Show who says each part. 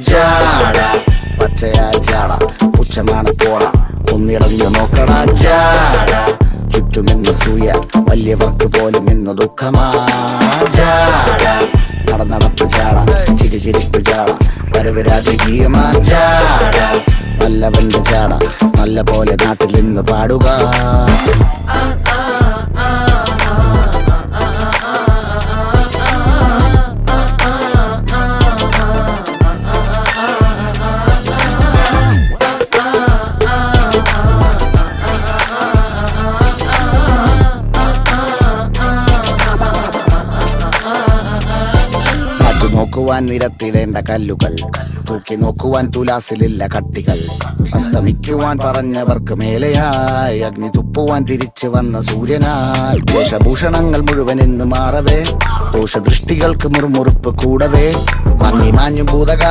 Speaker 1: ജാട പച്ചയാ ജാട പുച്ഛമാണ് പോട ഒന്നിടഞ്ഞു നോക്കണ ജാട ചുറ്റുമെന്ന് സൂയ വലിയവർക്ക് പോലും ഇന്ന് ദുഃഖമാ ജാട നടപ്പ് ജാട ചിരിപ്പ് ജാട വരവ് രാജകീയമാ ജാട നല്ലവന്റെ ജാട നല്ല പോലെ നാട്ടിൽ നിന്ന് പാടുക. നോക്കുവാൻ നിരത്തിടേണ്ട കല്ലുകൾ, തൂക്കി നോക്കുവാൻ തുലാസിലില്ല കട്ടികൾ, അസ്തമിക്കുവാൻ പറഞ്ഞവർക്ക് മേലെയായി അഗ്നി തുപ്പുവാൻ തിരിച്ചു വന്ന സൂര്യനായി വേഷഭൂഷണങ്ങൾ മുഴുവൻ എന്ന് മാറവേ ദോഷദൃഷ്ടികൾക്ക് മുറുമുറുപ്പ് കൂടവേ മങ്ങി മാഞ്ഞു ഭൂതകാല